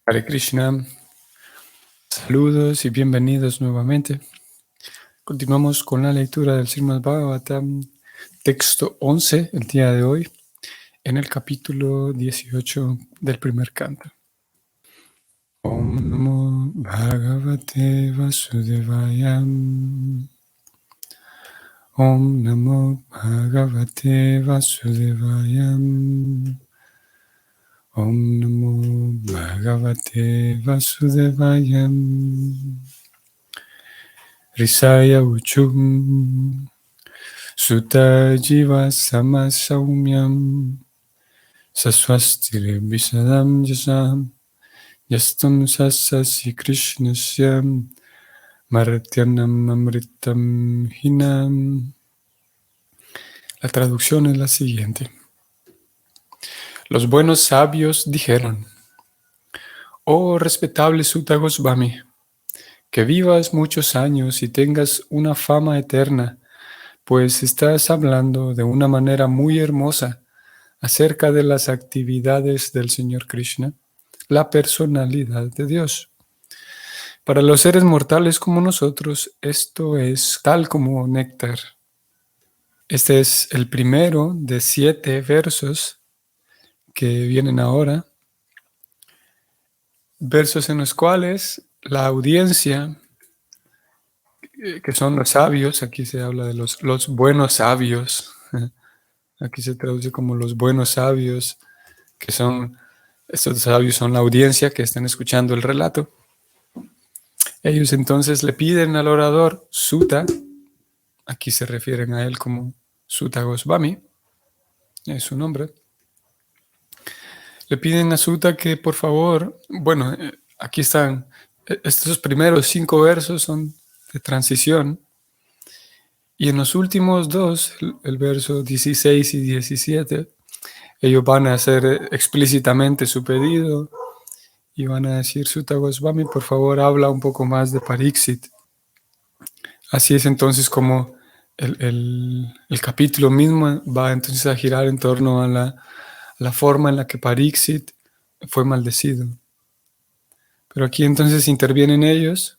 Hare Krishna, saludos y bienvenidos nuevamente. Continuamos con la lectura del Srimad Bhagavatam, texto 11, el día de hoy, en el capítulo 18 del primer canto. Om Namo Bhagavate Vasudevaya. Om Namo Bhagavate Vasudevaya. Om Namo Bhagavate Vasudevaya. Risaya Uchum Sutta Jiva Samasaumyam Saswastire Visadam Yasam Yastam Sasasi Krishnasyam Martyanam Amritam Hinam. La traducción es la siguiente. Los buenos sabios dijeron: Oh respetable Sutta Goswami, que vivas muchos años y tengas una fama eterna, pues estás hablando de una manera muy hermosa acerca de las actividades del Señor Krishna, la personalidad de Dios. Para los seres mortales como nosotros, esto es tal como néctar. Este es el primero de 7 versos que vienen ahora, versos en los cuales la audiencia, que son los sabios, aquí se habla de los buenos sabios, aquí se traduce como los buenos sabios, que son, estos sabios son la audiencia que están escuchando el relato. Ellos entonces le piden al orador Sutta, aquí se refieren a él como Sutta Goswami, es su nombre. Le piden a Sutta que por favor, aquí están, estos primeros 5 versos son de transición, y en los últimos 2, el verso 16 y 17, ellos van a hacer explícitamente su pedido y van a decir: Sutta Goswami, por favor, habla un poco más de Pariksit. Así es entonces como el capítulo mismo va entonces a girar en torno a la forma en la que Pariksit fue maldecido. Pero aquí entonces intervienen ellos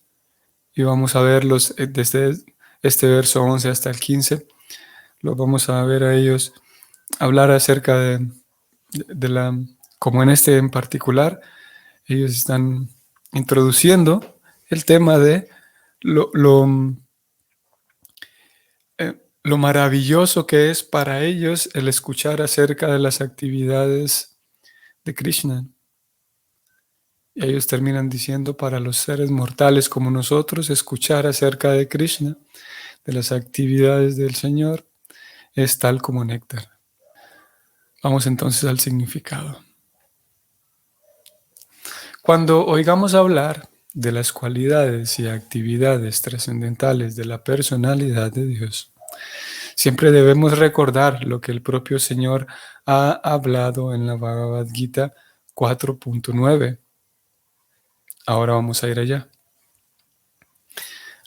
y vamos a verlos desde este verso 11 hasta el 15. Lo vamos a ver a ellos hablar acerca de la, como en este en particular, ellos están introduciendo el tema de lo maravilloso que es para ellos el escuchar acerca de las actividades de Krishna. Y ellos terminan diciendo: para los seres mortales como nosotros, escuchar acerca de Krishna, de las actividades del Señor, es tal como néctar. Vamos entonces al significado. Cuando oigamos hablar de las cualidades y actividades trascendentales de la personalidad de Dios, siempre debemos recordar lo que el propio Señor ha hablado en la Bhagavad Gita 4.9. Ahora vamos a ir allá.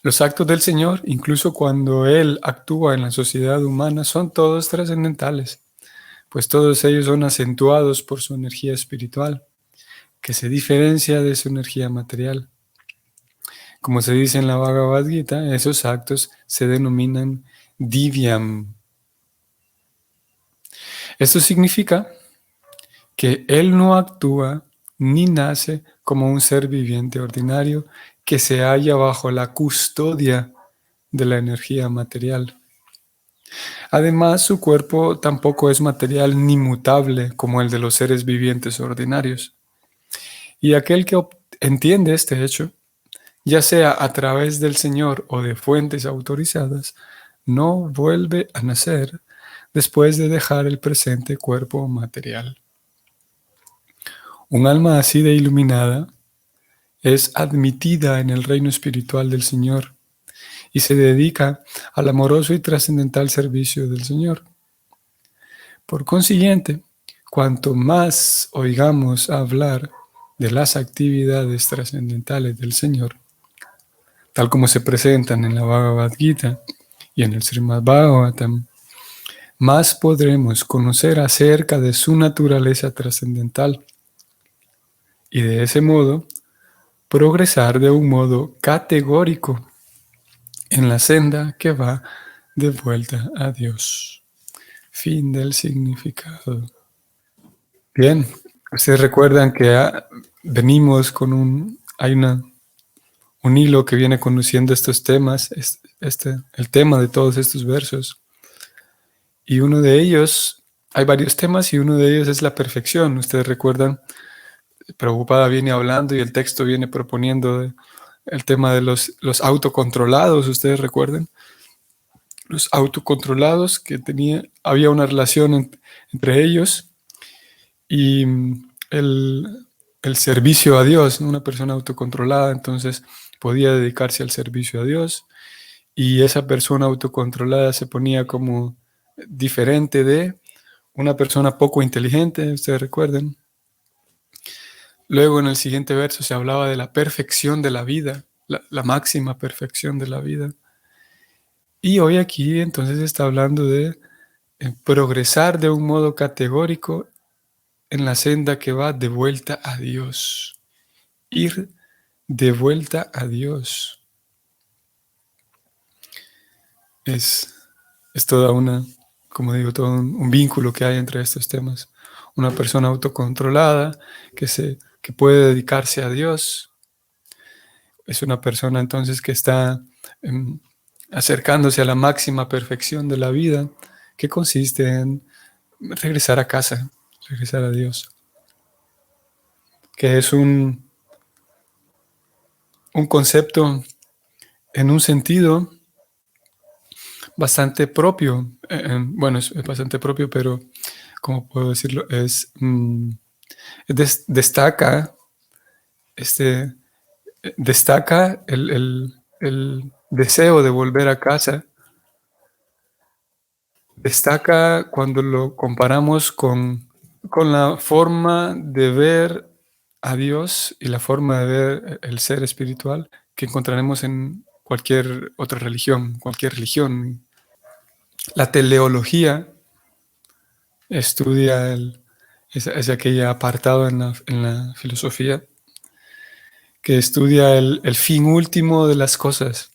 Los actos del Señor, incluso cuando Él actúa en la sociedad humana, son todos trascendentales, pues todos ellos son acentuados por su energía espiritual, que se diferencia de su energía material. Como se dice en la Bhagavad Gita, esos actos se denominan divyam. Esto significa que Él no actúa ni nace como un ser viviente ordinario que se halla bajo la custodia de la energía material. Además, su cuerpo tampoco es material ni mutable como el de los seres vivientes ordinarios. Y aquel que entiende este hecho, ya sea a través del Señor o de fuentes autorizadas, no vuelve a nacer después de dejar el presente cuerpo material. Un alma así de iluminada es admitida en el reino espiritual del Señor y se dedica al amoroso y trascendental servicio del Señor. Por consiguiente, cuanto más oigamos hablar de las actividades trascendentales del Señor, tal como se presentan en la Bhagavad Gita y en el Srimad Bhagavatam, más podremos conocer acerca de su naturaleza trascendental y de ese modo progresar de un modo categórico en la senda que va de vuelta a Dios. Fin del significado. Bien, ustedes recuerdan que venimos con un hilo que viene conduciendo estos temas, el tema de todos estos versos. Y uno de ellos, hay varios temas y uno de ellos es la perfección. Ustedes recuerdan, Prabhupada viene hablando y el texto viene proponiendo el tema de los autocontrolados, ustedes recuerdan. Los autocontrolados que había una relación entre ellos y el servicio a Dios, ¿no? Una persona autocontrolada, entonces podía dedicarse al servicio a Dios y esa persona autocontrolada se ponía como diferente de una persona poco inteligente, ustedes recuerden. Luego en el siguiente verso se hablaba de la perfección de la vida, la máxima perfección de la vida. Y hoy aquí entonces está hablando de progresar de un modo categórico en la senda que va de vuelta a Dios. Ir de vuelta a Dios. Es toda como digo, todo un vínculo que hay entre estos temas. Una persona autocontrolada que puede dedicarse a Dios. Es una persona entonces que está acercándose a la máxima perfección de la vida, que consiste en regresar a casa, regresar a Dios. Que es un concepto en un sentido bastante propio. Bueno, es bastante propio, pero ¿cómo puedo decirlo? Destaca el deseo de volver a casa. Destaca cuando lo comparamos con la forma de ver a Dios y la forma de ver el ser espiritual que encontraremos en cualquier otra religión, cualquier religión. La teleología estudia es aquel apartado en la filosofía que estudia el fin último de las cosas,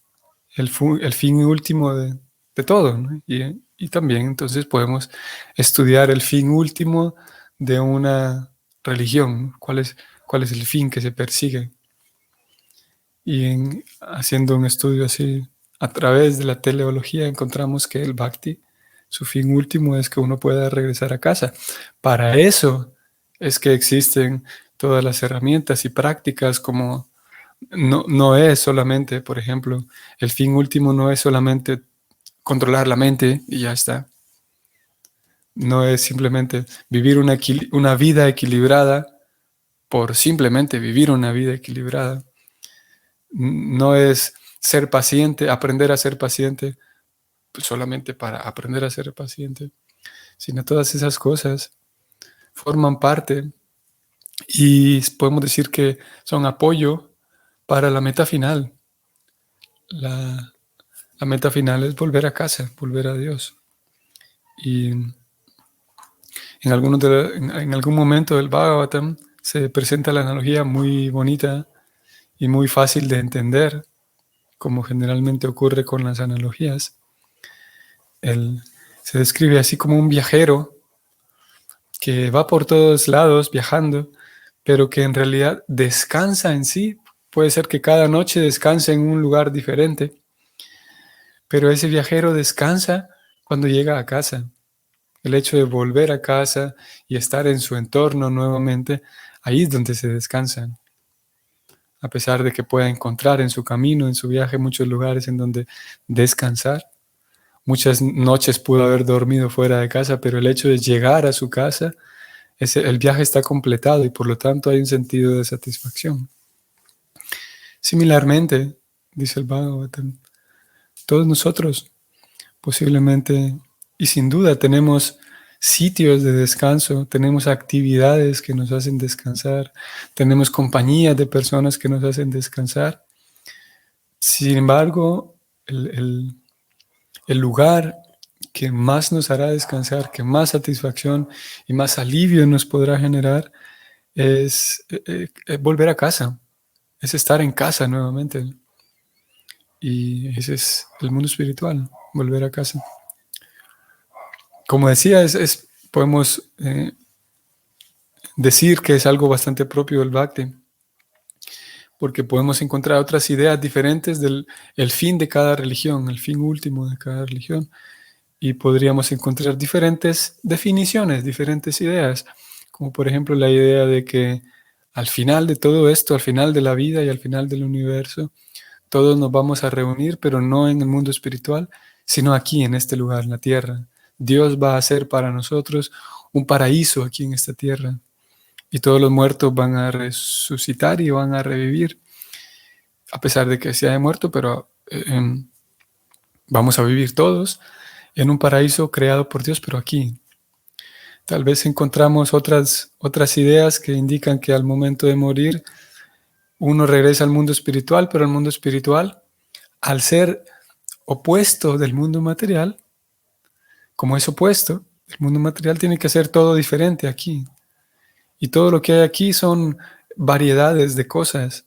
el fin último de todo, ¿no? Y también entonces podemos estudiar el fin último de una religión, cuál es el fin que se persigue. Y haciendo un estudio así, a través de la teleología, encontramos que el bhakti, su fin último es que uno pueda regresar a casa. Para eso es que existen todas las herramientas y prácticas como no es solamente, por ejemplo, el fin último no es solamente controlar la mente y ya está. No es simplemente vivir una vida equilibrada por simplemente vivir una vida equilibrada. No es ser paciente, aprender a ser paciente solamente para aprender a ser paciente, sino todas esas cosas forman parte y podemos decir que son apoyo para la meta final. La meta final es volver a casa, volver a Dios. Y en algún momento del Bhagavatam se presenta la analogía muy bonita y muy fácil de entender, como generalmente ocurre con las analogías. Se describe así como un viajero que va por todos lados viajando, pero que en realidad descansa en sí. Puede ser que cada noche descanse en un lugar diferente, pero ese viajero descansa cuando llega a casa. El hecho de volver a casa y estar en su entorno nuevamente, ahí es donde se descansa. A pesar de que pueda encontrar en su camino, en su viaje, muchos lugares en donde descansar. Muchas noches pudo haber dormido fuera de casa, pero el hecho de llegar a su casa, el viaje está completado y por lo tanto hay un sentido de satisfacción. Similarmente, dice el Bhagavatam, todos nosotros posiblemente y sin duda tenemos sitios de descanso, tenemos actividades que nos hacen descansar, tenemos compañías de personas que nos hacen descansar. Sin embargo, el lugar que más nos hará descansar, que más satisfacción y más alivio nos podrá generar, es volver a casa, es estar en casa nuevamente. Y ese es el mundo espiritual, volver a casa. Como decía, podemos decir que es algo bastante propio del Bhakti, porque podemos encontrar otras ideas diferentes del el fin de cada religión, el fin último de cada religión, y podríamos encontrar diferentes definiciones, diferentes ideas, como por ejemplo la idea de que al final de todo esto, al final de la vida y al final del universo, todos nos vamos a reunir, pero no en el mundo espiritual, sino aquí, en este lugar, en la tierra. Dios va a hacer para nosotros un paraíso aquí en esta tierra. Y todos los muertos van a resucitar y van a revivir, a pesar de que se haya muerto, pero vamos a vivir todos en un paraíso creado por Dios, pero aquí. Tal vez encontramos otras ideas que indican que al momento de morir uno regresa al mundo espiritual, pero el mundo espiritual, al ser opuesto del mundo material, como es opuesto, el mundo material tiene que ser todo diferente aquí. Y todo lo que hay aquí son variedades de cosas,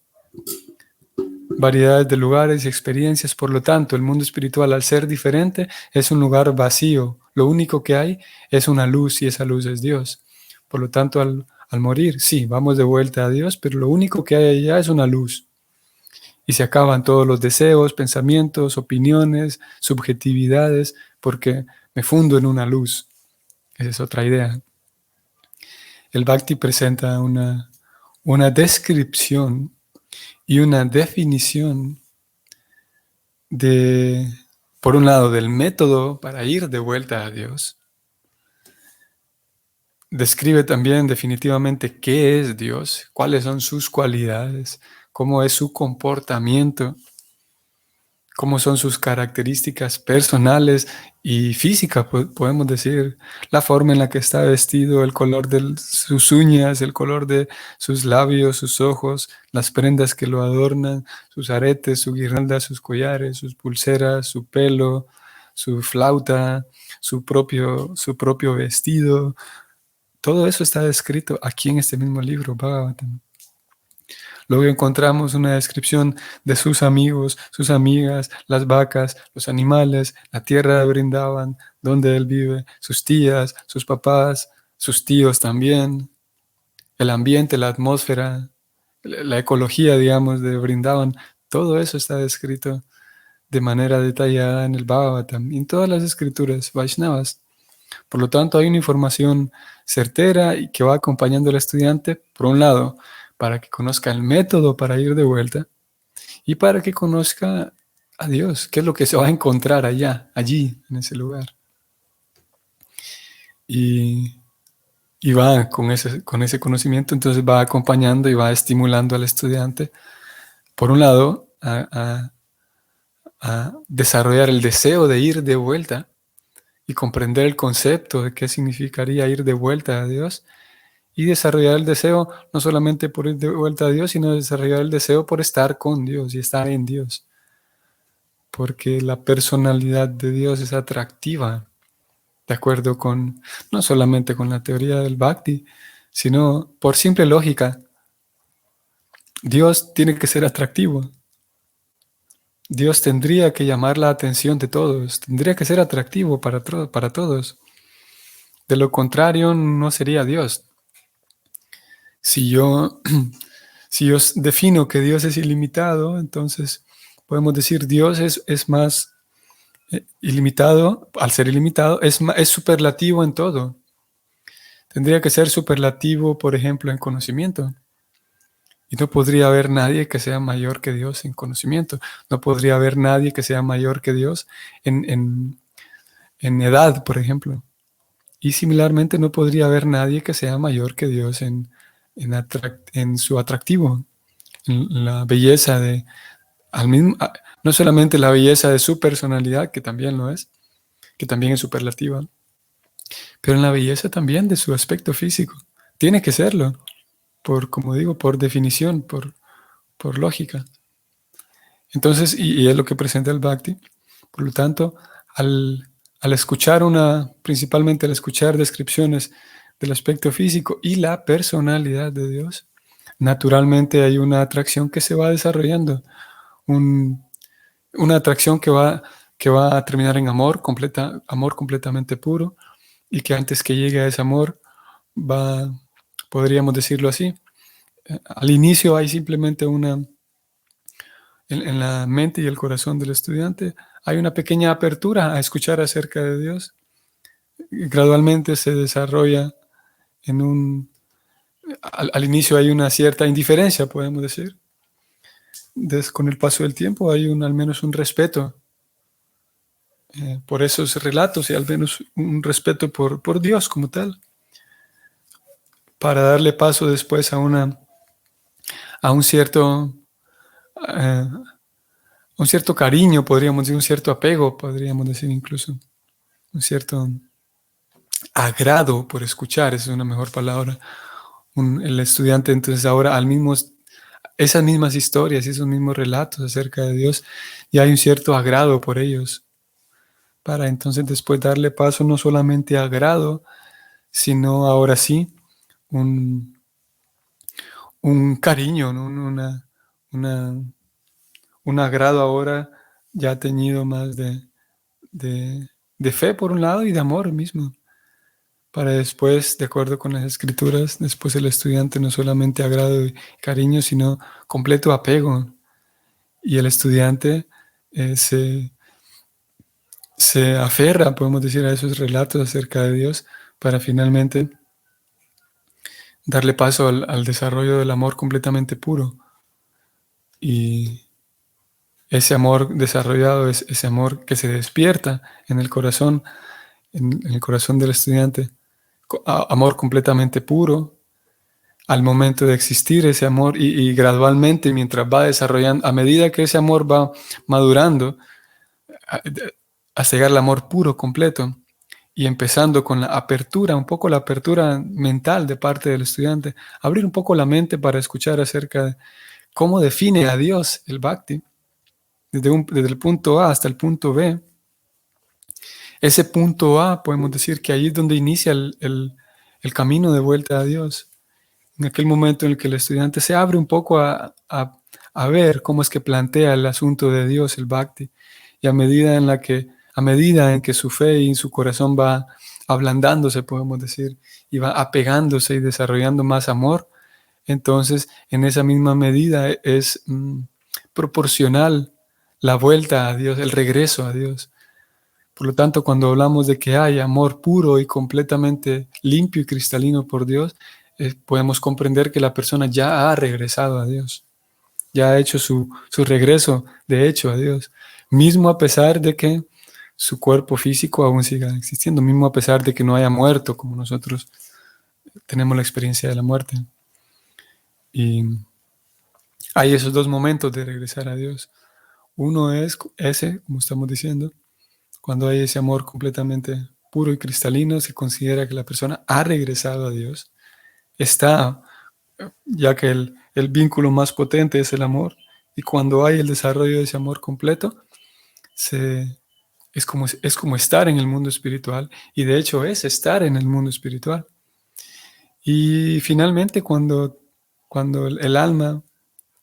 variedades de lugares y experiencias. Por lo tanto, el mundo espiritual, al ser diferente, es un lugar vacío. Lo único que hay es una luz y esa luz es Dios. Por lo tanto, al morir, sí, vamos de vuelta a Dios, pero lo único que hay allá es una luz. Y se acaban todos los deseos, pensamientos, opiniones, subjetividades, porque me fundo en una luz. Esa es otra idea. El Bhakti presenta una descripción y una definición de, por un lado, del método para ir de vuelta a Dios. Describe también definitivamente qué es Dios, cuáles son sus cualidades, cómo es su comportamiento, cómo son sus características personales y físicas, podemos decir, la forma en la que está vestido, el color de sus uñas, el color de sus labios, sus ojos, las prendas que lo adornan, sus aretes, su guirnalda, sus collares, sus pulseras, su pelo, su flauta, su propio vestido. Todo eso está descrito aquí en este mismo libro, Bhagavatam. Luego encontramos una descripción de sus amigos, sus amigas, las vacas, los animales, la tierra de Brindavan, donde él vive, sus tías, sus papás, sus tíos también, el ambiente, la atmósfera, la ecología, digamos, de Brindavan. Todo eso está descrito de manera detallada en el Bhagavatam y en todas las escrituras Vaishnavas. Por lo tanto, hay una información certera y que va acompañando al estudiante, por un lado, para que conozca el método para ir de vuelta y para que conozca a Dios, qué es lo que se va a encontrar allí, en ese lugar. Y, y va con ese conocimiento, entonces va acompañando y va estimulando al estudiante, por un lado, a desarrollar el deseo de ir de vuelta y comprender el concepto de qué significaría ir de vuelta a Dios y desarrollar el deseo no solamente por ir de vuelta a Dios, sino desarrollar el deseo por estar con Dios y estar en Dios. Porque la personalidad de Dios es atractiva, de acuerdo con, no solamente con la teoría del Bhakti, sino por simple lógica. Dios tiene que ser atractivo. Dios tendría que llamar la atención de todos, tendría que ser atractivo para todos. De lo contrario, no sería Dios. Si yo, si yo defino que Dios es ilimitado, entonces podemos decir Dios es más ilimitado, al ser ilimitado, es superlativo en todo. Tendría que ser superlativo, por ejemplo, en conocimiento. Y no podría haber nadie que sea mayor que Dios en conocimiento. No podría haber nadie que sea mayor que Dios en edad, por ejemplo. Y similarmente no podría haber nadie que sea mayor que Dios en su atractivo, en la belleza no solamente la belleza de su personalidad, que también lo es, que también es superlativa, pero en la belleza también de su aspecto físico. Tiene que serlo, como digo, por definición, por lógica. Entonces, y es lo que presenta el Bhakti. Por lo tanto, al escuchar principalmente al escuchar descripciones del aspecto físico y la personalidad de Dios, naturalmente hay una atracción que se va desarrollando, un- una atracción que va a terminar en amor completamente puro, y que antes que llegue a ese amor va, podríamos decirlo así, al inicio hay simplemente en la mente y el corazón del estudiante, hay una pequeña apertura a escuchar acerca de Dios. Y gradualmente se desarrolla en al inicio hay una cierta indiferencia, podemos decir. Con el paso del tiempo hay al menos un respeto por esos relatos, y al menos un respeto por Dios como tal, para darle paso después a eh, un cierto cariño, podríamos decir, un cierto apego, podríamos decir incluso, un cierto agrado por escuchar, esa es una mejor palabra. El estudiante entonces ahora esas mismas historias y esos mismos relatos acerca de Dios, y hay un cierto agrado por ellos, para entonces después darle paso no solamente a agrado, sino ahora sí un, un cariño, ¿no? Una- un agrado ahora ya teñido más de, de fe por un lado y de amor mismo, para después, de acuerdo con las escrituras, después el estudiante no solamente agrado y cariño, sino completo apego. Y el estudiante eh, se, se aferra, podemos decir, a esos relatos acerca de Dios, para finalmente darle paso al desarrollo del amor completamente puro. Y ese amor desarrollado es ese amor que se despierta en el corazón, en el corazón del estudiante, amor completamente puro, al momento de existir ese amor, y gradualmente, mientras va desarrollando, a medida que ese amor va madurando, a- hasta llegar al amor puro, completo, y empezando con la apertura, un poco la apertura mental de parte del estudiante, abrir un poco la mente para escuchar acerca de cómo define a Dios el Bhakti, desde el punto A hasta el punto B. Ese punto A, podemos decir que ahí es donde inicia el camino de vuelta a Dios. En aquel momento en el que el estudiante se abre un poco a ver cómo es que plantea el asunto de Dios, el Bhakti, y a medida en que su fe y su corazón va ablandándose, podemos decir, y va apegándose y desarrollando más amor, entonces en esa misma medida es proporcional la vuelta a Dios, el regreso a Dios. Por lo tanto, cuando hablamos de que hay amor puro y completamente limpio y cristalino por Dios, podemos comprender que la persona ya ha regresado a Dios, ya ha hecho su regreso, de hecho, a Dios, mismo a pesar de que su cuerpo físico aún siga existiendo, mismo a pesar de que no haya muerto, como nosotros tenemos la experiencia de la muerte. Y hay esos dos momentos de regresar a Dios. Uno es ese, como estamos diciendo, cuando hay ese amor completamente puro y cristalino, se considera que la persona ha regresado a Dios. Está, ya que el vínculo más potente es el amor. Y cuando hay el desarrollo de ese amor completo, es como estar en el mundo espiritual. Y de hecho es estar en el mundo espiritual. Y finalmente, cuando el alma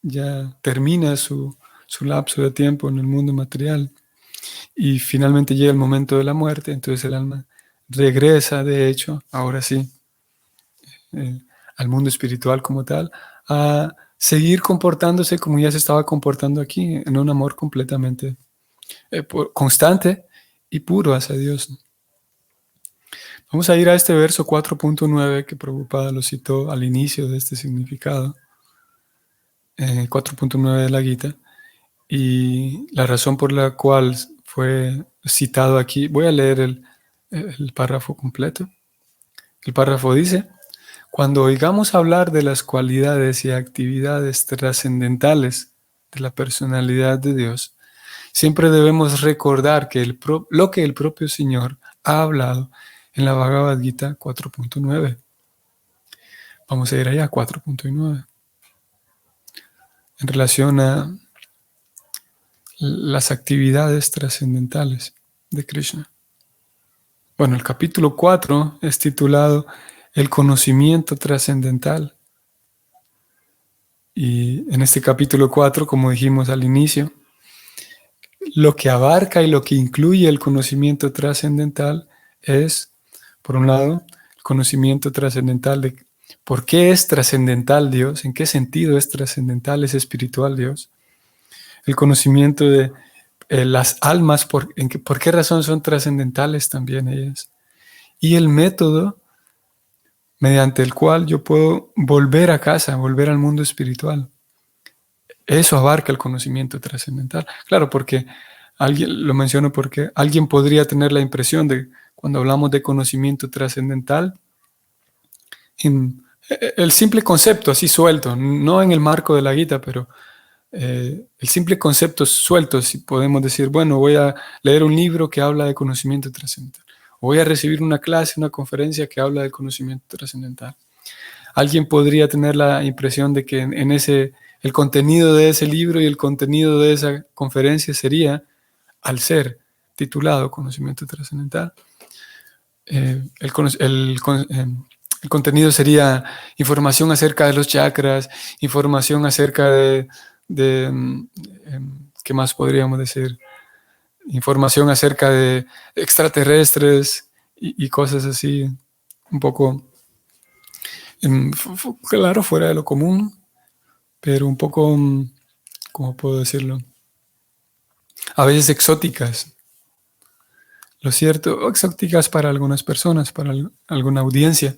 ya termina su lapso de tiempo en el mundo material, y finalmente llega el momento de la muerte, entonces el alma regresa, de hecho, ahora sí, eh, al mundo espiritual como tal, a seguir comportándose como ya se estaba comportando aquí, en un amor completamente constante y puro hacia Dios. Vamos a ir a este verso 4.9 que Prabhupada lo citó al inicio de este significado, 4.9 de la Gita, y la razón por la cual fue citado aquí. Voy a leer el párrafo completo. El párrafo dice: cuando oigamos hablar de las cualidades y actividades trascendentales de la personalidad de Dios, siempre debemos recordar que lo que el propio Señor ha hablado en la Bhagavad Gita 4.9. Vamos a ir allá, 4.9, en relación a las actividades trascendentales de Krishna. Bueno, el capítulo 4 es titulado el conocimiento trascendental. Y en este capítulo 4, como dijimos al inicio, lo que abarca y lo que incluye el conocimiento trascendental es, por un lado, el conocimiento trascendental de por qué es trascendental Dios, en qué sentido es trascendental, es espiritual Dios. El conocimiento de las almas, por qué razón son trascendentales también ellas. Y el método mediante el cual yo puedo volver a casa, volver al mundo espiritual. Eso abarca el conocimiento trascendental. Claro, porque lo menciono porque alguien podría tener la impresión de, cuando hablamos de conocimiento trascendental, el simple concepto así suelto, no en el marco de la Gita, pero el simple concepto suelto, si podemos decir, bueno, voy a leer un libro que habla de conocimiento trascendental, o voy a recibir una clase, una conferencia que habla de conocimiento trascendental. Alguien podría tener la impresión de que el contenido de ese libro y el contenido de esa conferencia sería, al ser titulado conocimiento trascendental, el contenido sería información acerca de los chakras, información acerca ¿qué más podríamos decir? Información acerca de extraterrestres y cosas así, un poco, claro, fuera de lo común, pero un poco, ¿cómo puedo decirlo? A veces exóticas. Lo cierto, exóticas para algunas personas, para alguna audiencia,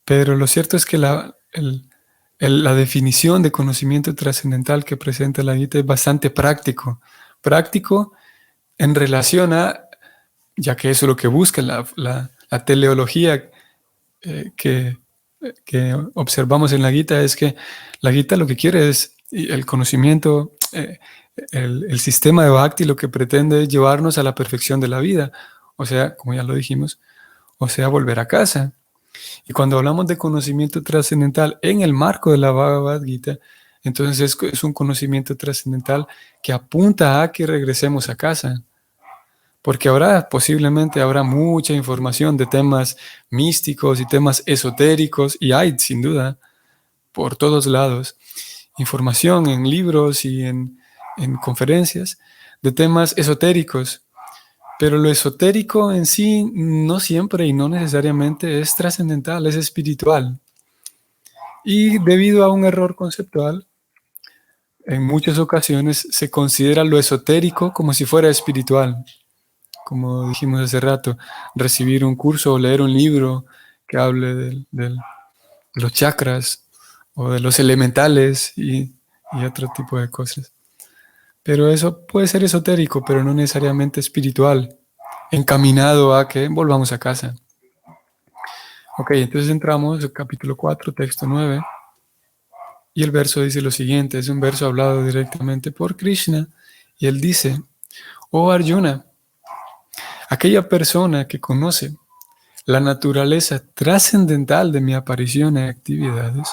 pero lo cierto es que la definición de conocimiento trascendental que presenta la Gita es bastante práctico. Práctico en relación a, ya que eso es lo que busca la teleología que observamos en la Gita, es que la Gita lo que quiere es el conocimiento, el sistema de Bhakti lo que pretende es llevarnos a la perfección de la vida, o sea, como ya lo dijimos, o sea, volver a casa. Y cuando hablamos de conocimiento trascendental en el marco de la Bhagavad Gita, entonces es un conocimiento trascendental que apunta a que regresemos a casa. Porque posiblemente habrá mucha información de temas místicos y temas esotéricos, y hay, sin duda, por todos lados, información en libros y en conferencias de temas esotéricos. Pero lo esotérico en sí no siempre y no necesariamente es trascendental, es espiritual. Y debido a un error conceptual, en muchas ocasiones se considera lo esotérico como si fuera espiritual. Como dijimos hace rato, recibir un curso o leer un libro que hable de los chakras o de los elementales y otro tipo de cosas. Pero eso puede ser esotérico, pero no necesariamente espiritual, encaminado a que volvamos a casa. Ok, entonces entramos al capítulo 4, texto 9, y el verso dice lo siguiente, es un verso hablado directamente por Krishna, y él dice, oh Arjuna, aquella persona que conoce la naturaleza trascendental de mi aparición y actividades,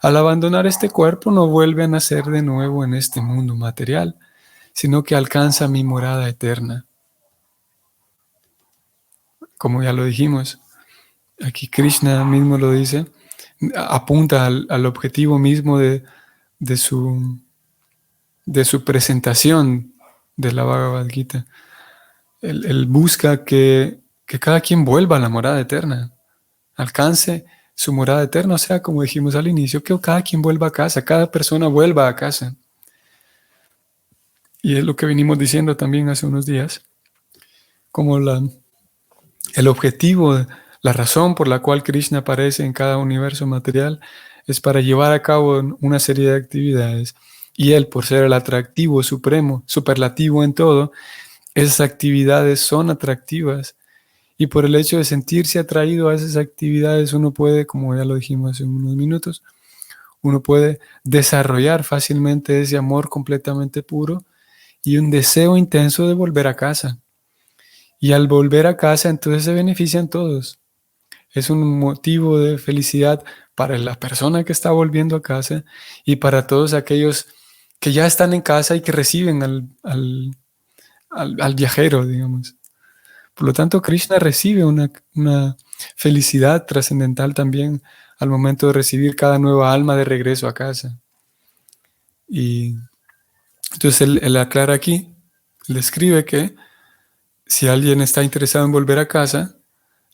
al abandonar este cuerpo no vuelve a nacer de nuevo en este mundo material, sino que alcanza mi morada eterna. Como ya lo dijimos, aquí Krishna mismo lo dice, apunta al objetivo mismo de su presentación de la Bhagavad Gita. Él busca que cada quien vuelva a la morada eterna, alcance su morada eterna, o sea, como dijimos al inicio, que cada quien vuelva a casa, cada persona vuelva a casa. Y es lo que venimos diciendo también hace unos días, como el objetivo, la razón por la cual Krishna aparece en cada universo material es para llevar a cabo una serie de actividades. Y él, por ser el atractivo supremo, superlativo en todo, esas actividades son atractivas. Y por el hecho de sentirse atraído a esas actividades, uno puede, como ya lo dijimos hace unos minutos, uno puede desarrollar fácilmente ese amor completamente puro y un deseo intenso de volver a casa. Y al volver a casa, entonces se benefician todos. Es un motivo de felicidad para la persona que está volviendo a casa y para todos aquellos que ya están en casa y que reciben al viajero, digamos. Por lo tanto, Krishna recibe una felicidad trascendental también al momento de recibir cada nueva alma de regreso a casa. Y entonces él aclara aquí, él escribe que si alguien está interesado en volver a casa,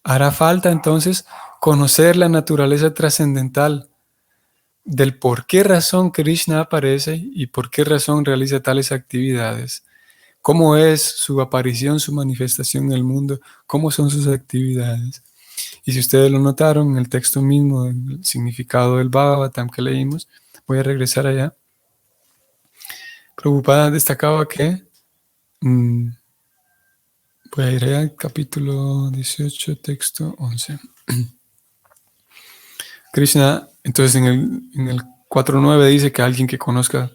hará falta entonces conocer la naturaleza trascendental del por qué razón Krishna aparece y por qué razón realiza tales actividades. Cómo es su aparición, su manifestación en el mundo, cómo son sus actividades. Y si ustedes lo notaron en el texto mismo, en el significado del Bhagavatam que leímos, voy a regresar allá. Prabhupada destacaba que, voy a ir allá al capítulo 18, texto 11. Krishna, entonces en el 4.9 dice que alguien que conozca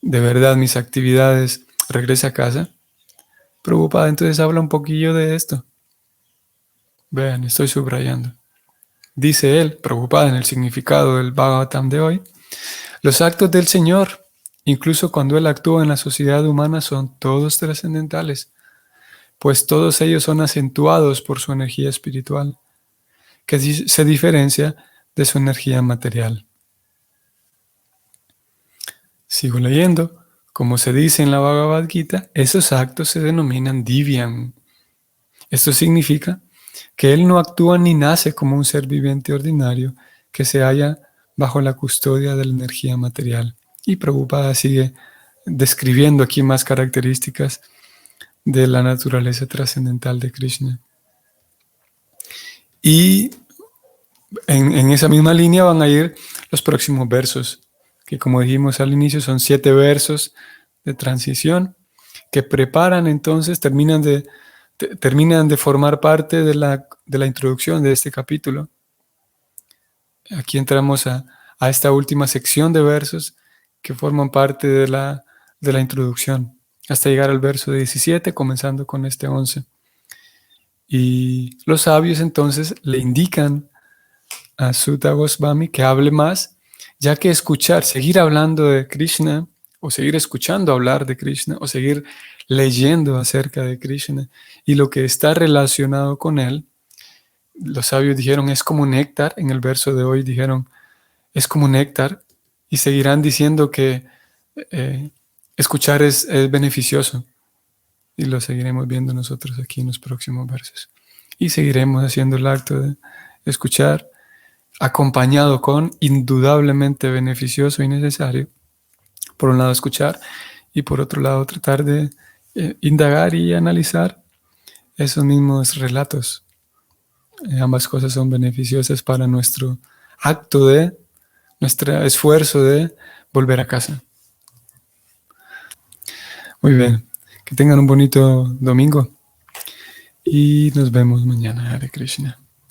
de verdad mis actividades regrese a casa. Prabhupada entonces habla un poquillo de esto. Vean, estoy subrayando. Dice él, Prabhupada, en el significado del Bhagavatam de hoy, los actos del Señor, incluso cuando Él actúa en la sociedad humana, son todos trascendentales, pues todos ellos son acentuados por su energía espiritual, que se diferencia de su energía material. Sigo leyendo. Como se dice en la Bhagavad Gita, esos actos se denominan divyam. Esto significa que Él no actúa ni nace como un ser viviente ordinario que se halla bajo la custodia de la energía material. Y Prabhupada sigue describiendo aquí más características de la naturaleza trascendental de Krishna. Y en esa misma línea van a ir los próximos versos, que como dijimos al inicio son 7 versos de transición que preparan entonces, terminan de formar parte de la introducción de este capítulo. Aquí entramos a esta última sección de versos que forman parte de la introducción, hasta llegar al verso 17, comenzando con este 11. Y los sabios entonces le indican a Sutta Goswami que hable más, ya que seguir hablando de Krishna, o seguir escuchando hablar de Krishna, o seguir leyendo acerca de Krishna, y lo que está relacionado con él, los sabios dijeron, es como néctar, en el verso de hoy dijeron, es como néctar, y seguirán diciendo que escuchar es beneficioso, y lo seguiremos viendo nosotros aquí en los próximos versos. Y seguiremos haciendo el acto de escuchar, acompañado con indudablemente beneficioso y necesario, por un lado escuchar y por otro lado tratar de indagar y analizar esos mismos relatos. Ambas cosas son beneficiosas para nuestro acto nuestro esfuerzo de volver a casa. Muy bien, que tengan un bonito domingo y nos vemos mañana. Hare Krishna.